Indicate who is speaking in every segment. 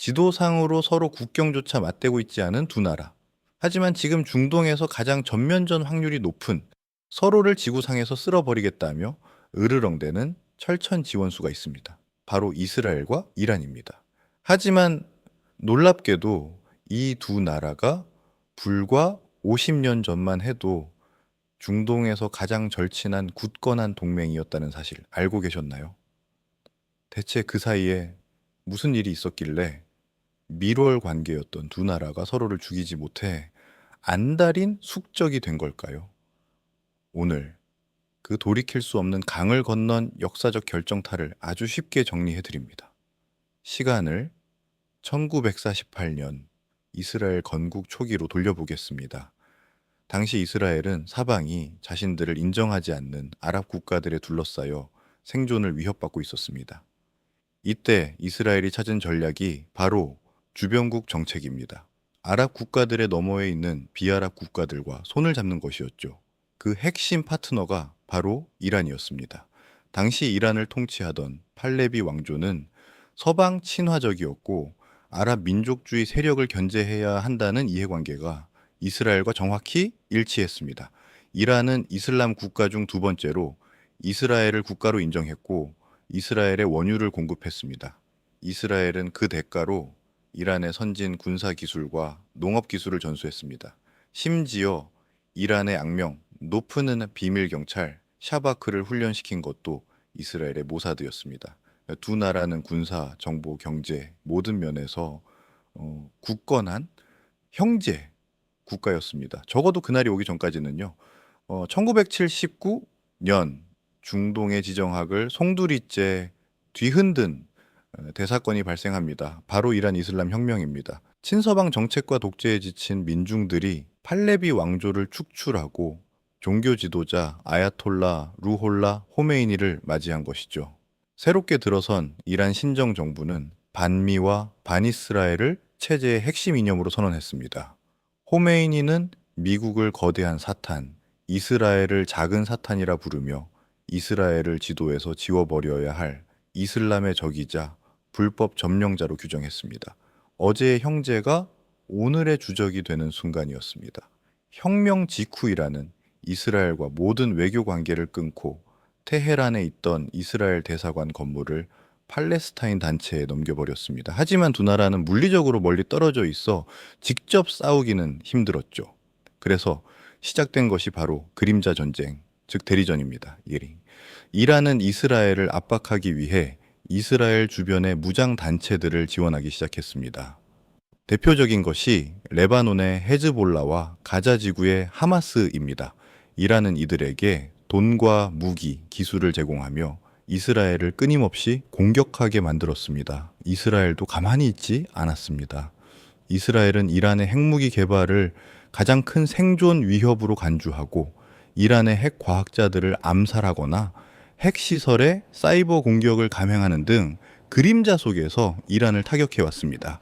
Speaker 1: 지도상으로 서로 국경조차 맞대고 있지 않은 두 나라. 하지만 지금 중동에서 가장 전면전 확률이 높은 서로를 지구상에서 쓸어버리겠다며 으르렁대는 철천 지원수가 있습니다. 바로 이스라엘과 이란입니다. 하지만 놀랍게도 이 두 나라가 불과 50년 전만 해도 중동에서 가장 절친한 굳건한 동맹이었다는 사실 알고 계셨나요? 대체 그 사이에 무슨 일이 있었길래 밀월 관계였던 두 나라가 서로를 죽이지 못해 안달인 숙적이 된 걸까요? 오늘 그 돌이킬 수 없는 강을 건넌 역사적 결정타를 아주 쉽게 정리해 드립니다. 시간을 1948년 이스라엘 건국 초기로 돌려보겠습니다. 당시 이스라엘은 사방이 자신들을 인정하지 않는 아랍 국가들에 둘러싸여 생존을 위협받고 있었습니다. 이때 이스라엘이 찾은 전략이 바로 주변국 정책입니다. 아랍 국가들의 너머에 있는 비아랍 국가들과 손을 잡는 것이었죠. 그 핵심 파트너가 바로 이란이었습니다. 당시 이란을 통치하던 팔레비 왕조는 서방 친화적이었고 아랍 민족주의 세력을 견제해야 한다는 이해관계가 이스라엘과 정확히 일치했습니다. 이란은 이슬람 국가 중 두 번째로 이스라엘을 국가로 인정했고 이스라엘에 원유를 공급했습니다. 이스라엘은 그 대가로 이란의 선진 군사 기술과 농업 기술을 전수했습니다. 심지어 이란의 악명, 높은 비밀 경찰 샤바크를 훈련시킨 것도 이스라엘의 모사드였습니다. 두 나라는 군사, 정보, 경제 모든 면에서 굳건한 형제 국가였습니다. 적어도 그날이 오기 전까지는요. 1979년 중동의 지정학을 송두리째 뒤흔든 대사건이 발생합니다. 바로 이란 이슬람 혁명입니다. 친서방 정책과 독재에 지친 민중들이 팔레비 왕조를 축출하고 종교 지도자 아야톨라 루홀라 호메이니를 맞이한 것이죠. 새롭게 들어선 이란 신정 정부는 반미와 반이스라엘을 체제의 핵심 이념으로 선언했습니다. 호메이니는 미국을 거대한 사탄, 이스라엘을 작은 사탄이라 부르며 이스라엘을 지도에서 지워버려야 할 이슬람의 적이자 불법 점령자로 규정했습니다. 어제의 형제가 오늘의 주적이 되는 순간이었습니다. 혁명 직후이라는 이스라엘과 모든 외교 관계를 끊고 테헤란에 있던 이스라엘 대사관 건물을 팔레스타인 단체에 넘겨버렸습니다. 하지만 두 나라는 물리적으로 멀리 떨어져 있어 직접 싸우기는 힘들었죠. 그래서 시작된 것이 바로 그림자 전쟁, 즉 대리전입니다. 이란은 이스라엘을 압박하기 위해 이스라엘 주변의 무장 단체들을 지원하기 시작했습니다. 대표적인 것이 레바논의 헤즈볼라와 가자 지구의 하마스입니다. 이란은 이들에게 돈과 무기, 기술을 제공하며 이스라엘을 끊임없이 공격하게 만들었습니다. 이스라엘도 가만히 있지 않았습니다. 이스라엘은 이란의 핵무기 개발을 가장 큰 생존 위협으로 간주하고 이란의 핵 과학자들을 암살하거나 핵시설에 사이버 공격을 감행하는 등 그림자 속에서 이란을 타격해왔습니다.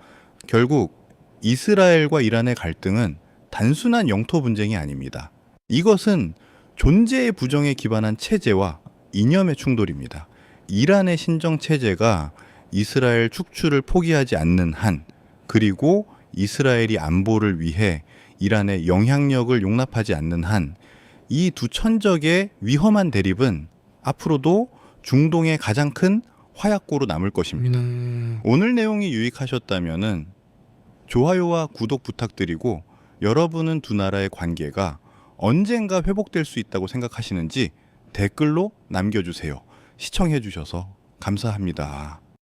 Speaker 1: 결국 이스라엘과 이란의 갈등은 단순한 영토 분쟁이 아닙니다. 이것은 존재의 부정에 기반한 체제와 이념의 충돌입니다. 이란의 신정 체제가 이스라엘 축출을 포기하지 않는 한, 그리고 이스라엘이 안보를 위해 이란의 영향력을 용납하지 않는 한, 이 두 천적의 위험한 대립은 앞으로도 중동의 가장 큰 화약고로 남을 것입니다. 오늘 내용이 유익하셨다면 좋아요와 구독 부탁드리고, 여러분은 두 나라의 관계가 언젠가 회복될 수 있다고 생각하시는지 댓글로 남겨주세요. 시청해주셔서 감사합니다.